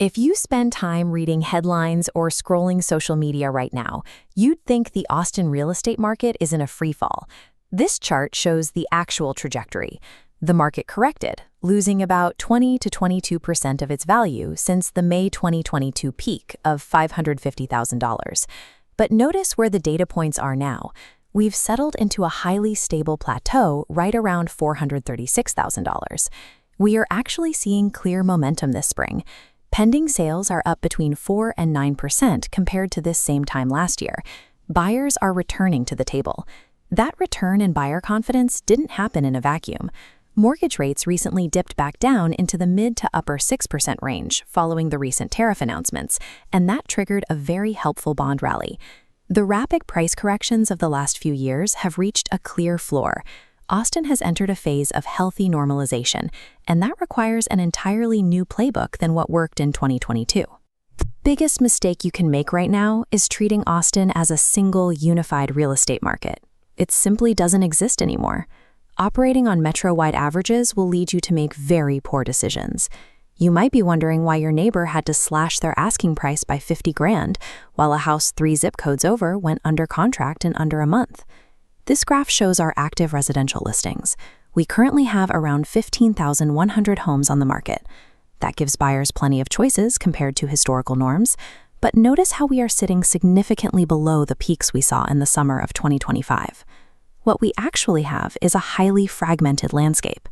If you spend time reading headlines or scrolling social media right now, you'd think the Austin real estate market is in a free fall. This chart shows the actual trajectory. The market corrected, losing about 20 to 22% of its value since the May 2022 peak of $550,000. But notice where the data points are now. We've settled into a highly stable plateau right around $436,000. We are actually seeing clear momentum this spring. Pending sales are up between 4 and 9% compared to this same time last year. Buyers are returning to the table. That return in buyer confidence didn't happen in a vacuum. Mortgage rates recently dipped back down into the mid to upper 6% range following the recent tariff announcements, and that triggered a very helpful bond rally. The rapid price corrections of the last few years have reached a clear floor. Austin has entered a phase of healthy normalization, and that requires an entirely new playbook than what worked in 2022. The biggest mistake you can make right now is treating Austin as a single, unified real estate market. It simply doesn't exist anymore. Operating on metro-wide averages will lead you to make very poor decisions. You might be wondering why your neighbor had to slash their asking price by $50,000, while a house 3 zip codes over went under contract in under a month. This graph shows our active residential listings. We currently have around 15,100 homes on the market. That gives buyers plenty of choices compared to historical norms, but notice how we are sitting significantly below the peaks we saw in the summer of 2025. What we actually have is a highly fragmented landscape.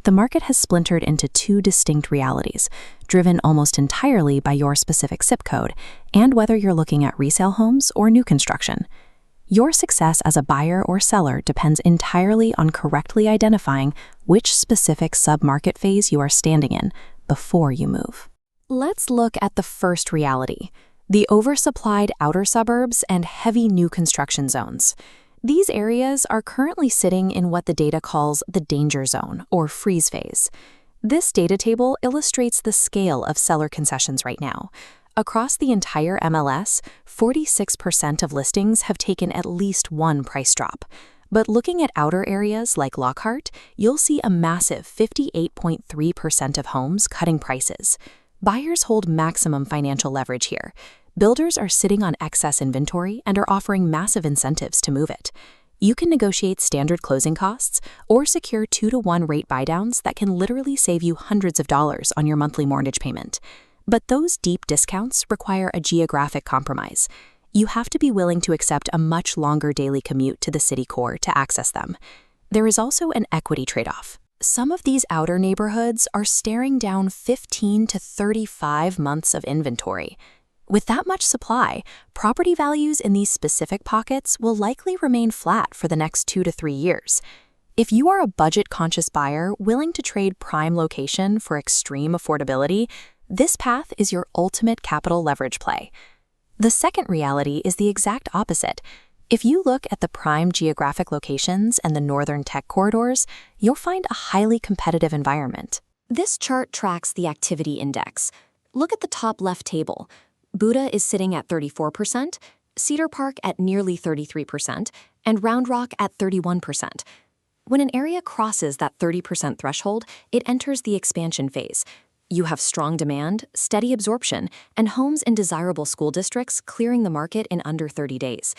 The market has splintered into 2 distinct realities, driven almost entirely by your specific zip code and whether you're looking at resale homes or new construction. Your success as a buyer or seller depends entirely on correctly identifying which specific sub-market phase you are standing in before you move. Let's look at the first reality, the oversupplied outer suburbs and heavy new construction zones. These areas are currently sitting in what the data calls the danger zone or freeze phase. This data table illustrates the scale of seller concessions right now. Across the entire MLS, 46% of listings have taken at least one price drop. But looking at outer areas like Lockhart, you'll see a massive 58.3% of homes cutting prices. Buyers hold maximum financial leverage here. Builders are sitting on excess inventory and are offering massive incentives to move it. You can negotiate standard closing costs or secure 2-to-1 rate buydowns that can literally save you hundreds of dollars on your monthly mortgage payment. But those deep discounts require a geographic compromise. You have to be willing to accept a much longer daily commute to the city core to access them. There is also an equity trade-off. Some of these outer neighborhoods are staring down 15 to 35 months of inventory. With that much supply, property values in these specific pockets will likely remain flat for the next 2 to 3 years. If you are a budget-conscious buyer willing to trade prime location for extreme affordability, this path is your ultimate capital leverage play. The second reality is the exact opposite. If you look at the prime geographic locations and the northern tech corridors, you'll find a highly competitive environment. This chart tracks the activity index. Look at the top left table. Buda is sitting at 34%, Cedar Park at nearly 33%, and Round Rock at 31%. When an area crosses that 30% threshold, it enters the expansion phase. You have strong demand, steady absorption, and homes in desirable school districts clearing the market in under 30 days.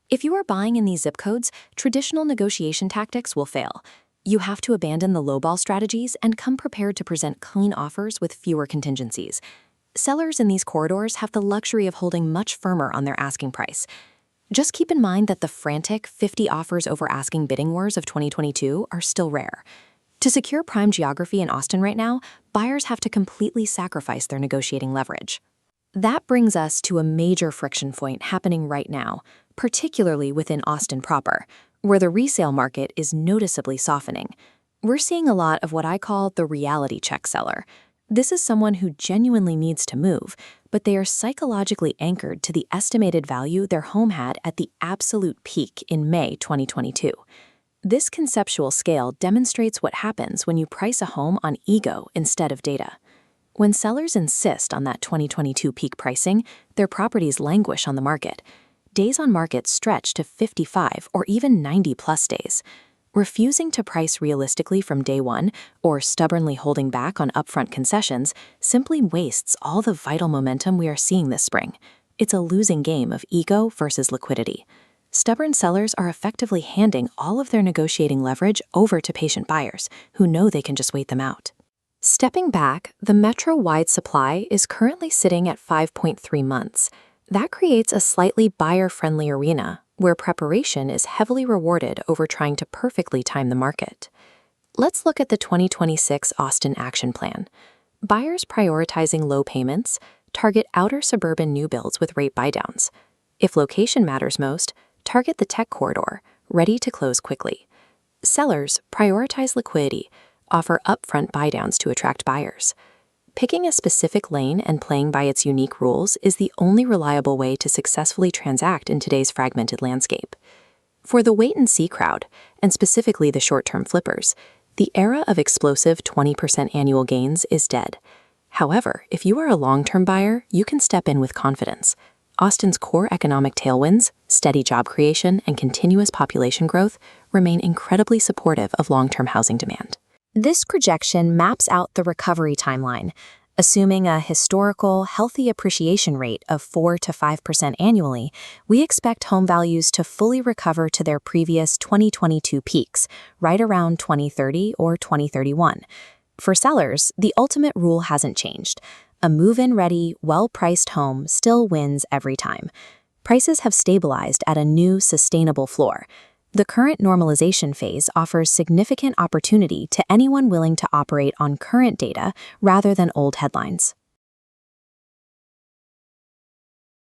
If you are buying in these zip codes, traditional negotiation tactics will fail. You have to abandon the lowball strategies and come prepared to present clean offers with fewer contingencies. Sellers in these corridors have the luxury of holding much firmer on their asking price. Just keep in mind that the frantic 50 offers over asking bidding wars of 2022 are still rare. To secure prime geography in Austin right now, buyers have to completely sacrifice their negotiating leverage. That brings us to a major friction point happening right now, particularly within Austin proper, where the resale market is noticeably softening. We're seeing a lot of what I call the reality check seller. This is someone who genuinely needs to move, but they are psychologically anchored to the estimated value their home had at the absolute peak in May 2022. This conceptual scale demonstrates what happens when you price a home on ego instead of data. When sellers insist on that 2022 peak pricing, their properties languish on the market. Days on market stretch to 55 or even 90-plus days. Refusing to price realistically from day one or stubbornly holding back on upfront concessions simply wastes all the vital momentum we are seeing this spring. It's a losing game of ego versus liquidity. Stubborn sellers are effectively handing all of their negotiating leverage over to patient buyers who know they can just wait them out. Stepping back, the metro-wide supply is currently sitting at 5.3 months. That creates a slightly buyer-friendly arena where preparation is heavily rewarded over trying to perfectly time the market. Let's look at the 2026 Austin Action Plan. Buyers prioritizing low payments target outer suburban new builds with rate buydowns. If location matters most, target the tech corridor, ready to close quickly. Sellers prioritize liquidity, offer upfront buydowns to attract buyers. Picking a specific lane and playing by its unique rules is the only reliable way to successfully transact in today's fragmented landscape. For the wait-and-see crowd, and specifically the short-term flippers, the era of explosive 20% annual gains is dead. However, if you are a long-term buyer, you can step in with confidence. Austin's core economic tailwinds, steady job creation, and continuous population growth remain incredibly supportive of long-term housing demand. This projection maps out the recovery timeline. Assuming a historical, healthy appreciation rate of 4 to 5% annually, we expect home values to fully recover to their previous 2022 peaks, right around 2030 or 2031. For sellers, the ultimate rule hasn't changed. A move-in ready, well-priced home still wins every time. Prices have stabilized at a new, sustainable floor. The current normalization phase offers significant opportunity to anyone willing to operate on current data rather than old headlines.